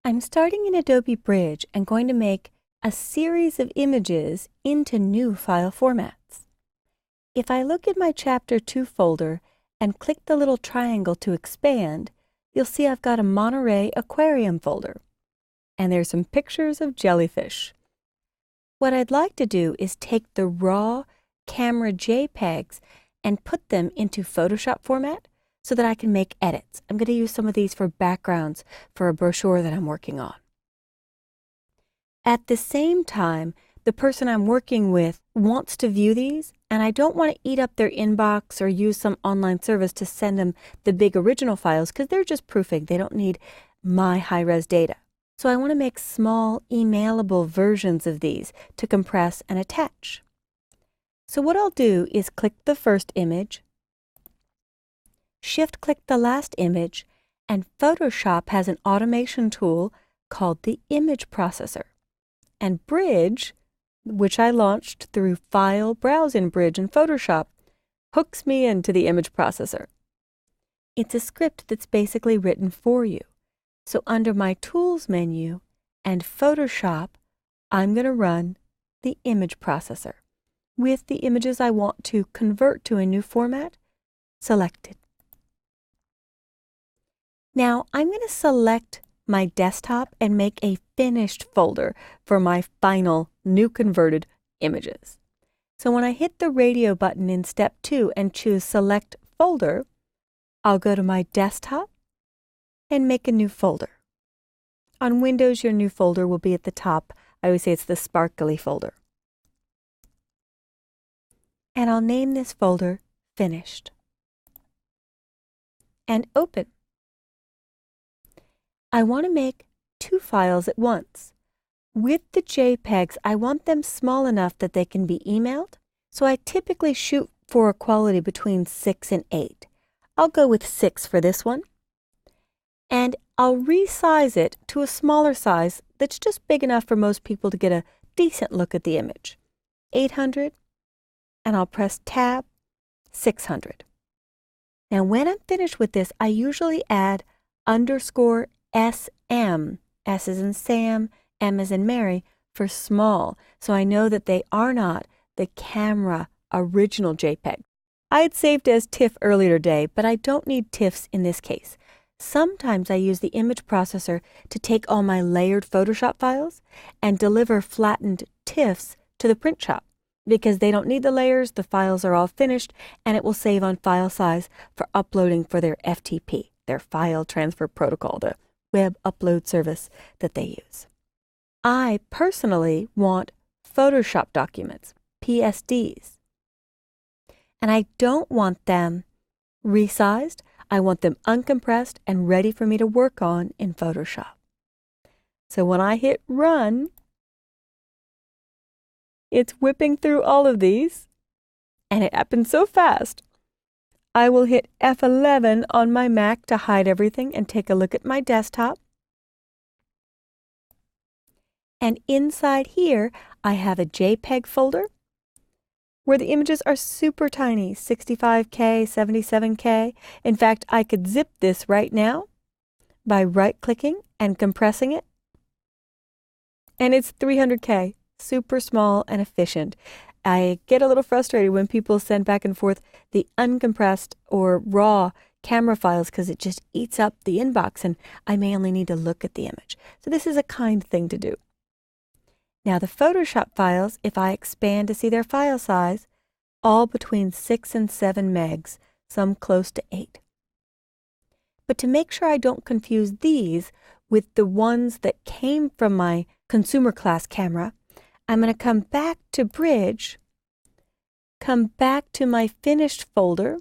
I'm starting in Adobe Bridge and going to make a series of images into new file formats. If I look at my Chapter 2 folder and click the little triangle to expand, you'll see I've got a Monterey Aquarium folder. And there's some pictures of jellyfish. What I'd like to do is take the raw camera JPEGs and put them into Photoshop format so that I can make edits. I'm going to use some of these for backgrounds for a brochure that I'm working on. At the same time, the person I'm working with wants to view these, and I don't want to eat up their inbox or use some online service to send them the big original files because they're just proofing. They don't need my high-res data. So I want to make small emailable versions of these to compress and attach. So what I'll do is click the first image, shift-click the last image, and Photoshop has an automation tool called the Image Processor. And Bridge, which I launched through File, Browse in Bridge in Photoshop, hooks me into the Image Processor. It's a script that's basically written for you. So under my Tools menu and Photoshop, I'm going to run the Image Processor with the images I want to convert to a new format selected. Now I'm going to select my desktop and make a finished folder for my final new converted images. So when I hit the radio button in step 2 and choose Select Folder, I'll go to my desktop and make a new folder. On Windows, your new folder will be at the top. I always say it's the sparkly folder. And I'll name this folder Finished. And open. I want to make 2 files at once. With the JPEGs, I want them small enough that they can be emailed, so I typically shoot for a quality between 6 and 8. I'll go with 6 for this one. And I'll resize it to a smaller size that's just big enough for most people to get a decent look at the image. 800, and I'll press Tab, 600. Now when I'm finished with this, I usually add _ SM, S as in Sam, M as in Mary, for small, so I know that they are not the camera original JPEG. I had saved as TIFF earlier today, but I don't need TIFFs in this case. Sometimes I use the image processor to take all my layered Photoshop files and deliver flattened TIFFs to the print shop because they don't need the layers, the files are all finished, and it will save on file size for uploading for their FTP, their File Transfer Protocol, the web upload service that they use. I personally want Photoshop documents, PSDs, and I don't want them resized. I want them uncompressed and ready for me to work on in Photoshop. So when I hit Run, it's whipping through all of these, and it happens so fast. I will hit F11 on my Mac to hide everything and take a look at my desktop. And inside here, I have a JPEG folder where the images are super tiny, 65K, 77K. In fact, I could zip this right now by right-clicking and compressing it. And it's 300K, super small and efficient. I get a little frustrated when people send back and forth the uncompressed or raw camera files because it just eats up the inbox and I may only need to look at the image. So this is a kind thing to do. Now the Photoshop files, if I expand to see their file size, all between 6 and 7 megs, some close to 8. But to make sure I don't confuse these with the ones that came from my consumer class camera, I'm going to come back to Bridge, come back to my Finished folder,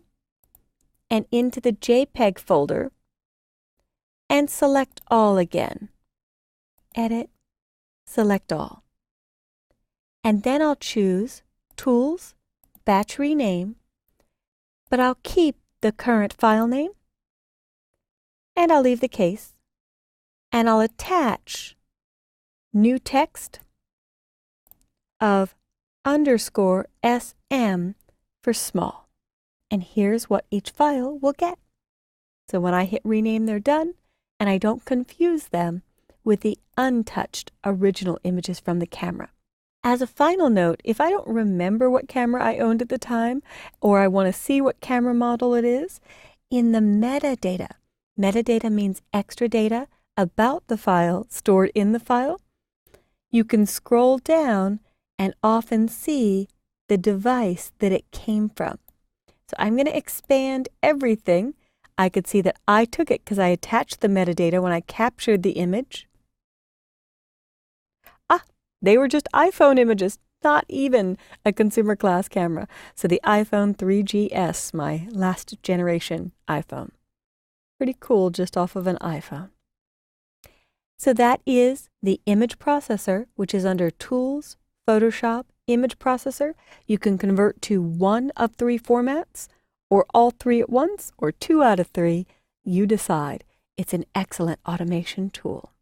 and into the JPEG folder, and select All again. Edit, select All. And then I'll choose Tools, Batch Rename, but I'll keep the current file name, and I'll leave the case, and I'll attach new text of _SM for small. And here's what each file will get. So when I hit rename, they're done, and I don't confuse them with the untouched original images from the camera. As a final note, if I don't remember what camera I owned at the time, or I want to see what camera model it is, in the metadata, metadata means extra data about the file stored in the file, you can scroll down and often see the device that it came from. So I'm going to expand everything. I could see that I took it because I attached the metadata when I captured the image. They were just iPhone images, not even a consumer class camera. So the iPhone 3GS, my last generation iPhone. Pretty cool just off of an iPhone. So that is the image processor, which is under Tools, Photoshop, Image Processor. You can convert to one of three formats, or all three at once, or 2 out of 3. You decide. It's an excellent automation tool.